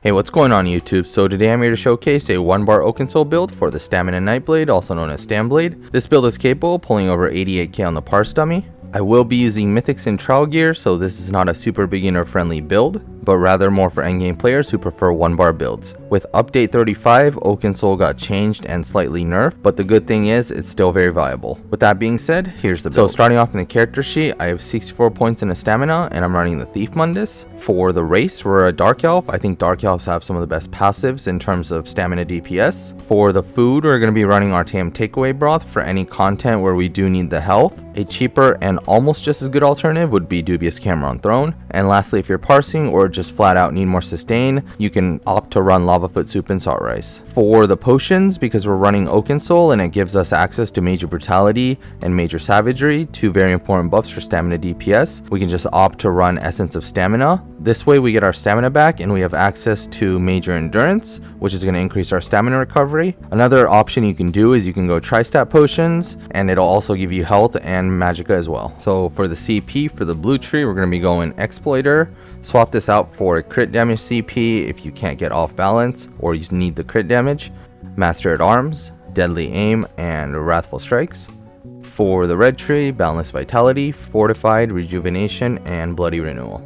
Hey, what's going on YouTube? So today I'm here to showcase a 1-bar Oakensoul build for the Stamina Nightblade, also known as Stamblade. This build is capable of pulling over 88k on the Parse dummy. I will be using mythics and trial gear, so this is not a super beginner friendly build, but rather more for endgame players who prefer 1-bar builds. With update 35, Oakensoul got changed and slightly nerfed, but the good thing is it's still very viable. With that being said, here's the build. So starting off in the character sheet, I have 64 points in a stamina and I'm running the Thief Mundus. For the race, we're a Dark Elf. I think Dark Elves have some of the best passives in terms of stamina DPS. For the food, we're going to be running RTM takeaway broth for any content where we do need the health. A cheaper and almost just as good alternative would be Dubious Camera on Throne. And lastly, if you're parsing or just flat out need more sustain, you can opt to run Lava Foot Soup and Salt Rice. For the potions, because we're running Oakensoul and it gives us access to Major Brutality and Major Savagery, two very important buffs for stamina DPS, we can just opt to run Essence of Stamina. This way we get our stamina back and we have access to Major Endurance, which is going to increase our stamina recovery. Another option you can do is you can go Tri-Stat Potions, and it'll also give you health and Magicka as well. So for the CP, for the blue tree, we're going to be going Exploiter. Swap this out for a crit damage CP if you can't get off balance or you need the crit damage, Master at Arms, Deadly Aim, and Wrathful Strikes. For the red tree, Boundless Vitality, Fortified, Rejuvenation, and Bloody Renewal.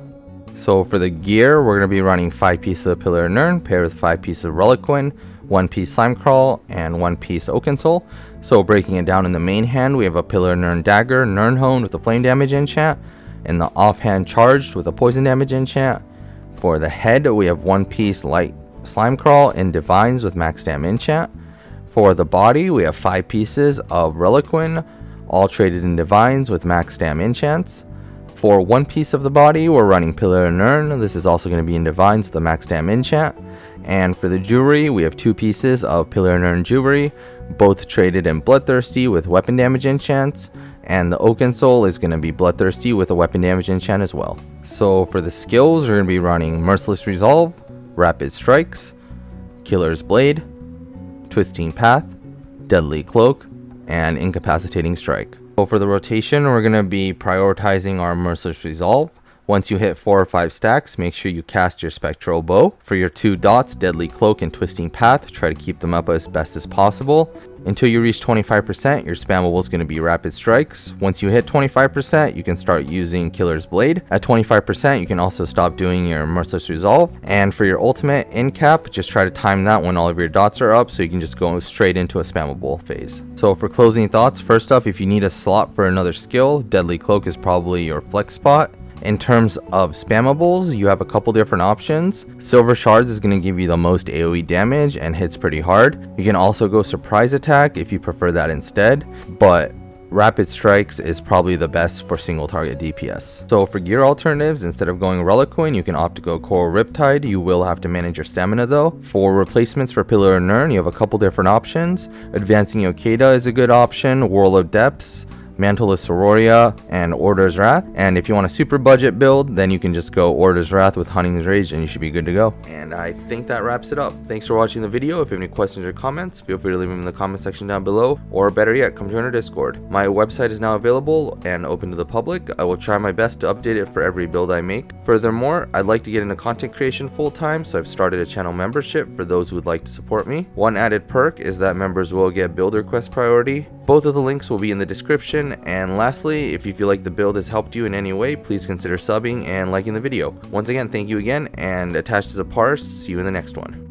So for the gear, we're going to be running 5 pieces of Pillar of Nirn paired with 5 pieces of Reliquin, 1 piece Slime Crawl, and 1 piece Oakensoul. So breaking it down in the main hand, we have a Pillar of Nirn Dagger, Nirn Hone with a flame damage enchant, and the offhand Charged with a poison damage enchant. For the head, we have 1 piece Light Slime Crawl and Divines with max dam enchant. For the body, we have 5 pieces of Reliquin, all traded in Divines with max dam enchants. For 1 piece of the body, we're running Pillar of Nirn. This is also going to be in Divines with a max dam enchant. And for the jewelry, we have 2 pieces of Pillar of Nirn jewelry, both traded in Bloodthirsty with weapon damage enchants. And the Oakensoul is going to be Bloodthirsty with a weapon damage enchant as well. So for the skills, we're going to be running Merciless Resolve, Rapid Strikes, Killer's Blade, Twisting Path, Deadly Cloak, and Incapacitating Strike. So for the rotation, we're going to be prioritizing our Merciless Resolve. Once you hit 4 or 5 stacks, make sure you cast your Spectral Bow. For your 2 dots, Deadly Cloak and Twisting Path, try to keep them up as best as possible. Until you reach 25%, your spammable is going to be Rapid Strikes. Once you hit 25%, you can start using Killer's Blade. At 25%, you can also stop doing your Merciless Resolve. And for your ultimate end cap, just try to time that when all of your dots are up so you can just go straight into a spammable phase. So for closing thoughts, first off, if you need a slot for another skill, Deadly Cloak is probably your flex spot. In terms of spammables, you have a couple different options. Silver Shards is going to give you the most AoE damage and hits pretty hard. You can also go Surprise Attack if you prefer that instead, but Rapid Strikes is probably the best for single target DPS. So for gear alternatives, instead of going Reliquin, you can opt to go Coral Riptide. You will have to manage your stamina though. For replacements for Pillar of Nirn, you have a couple different options. Advancing Yokeda is a good option, Whirl of Depths, Mantle of Sororia, and Order's Wrath. And if you want a super budget build, then you can just go Order's Wrath with Hunting's Rage and you should be good to go. And I think that wraps it up. Thanks for watching the video. If you have any questions or comments, feel free to leave them in the comment section down below, or better yet, come join our Discord. My website is now available and open to the public. I will try my best to update it for every build I make. Furthermore, I'd like to get into content creation full time, so I've started a channel membership for those who would like to support me. One added perk is that members will get build request priority. Both of the links will be in the description. And lastly, if you feel like the build has helped you in any way, please consider subbing and liking the video. Once again, thank you again, and attached is a Parse. See you in the next one.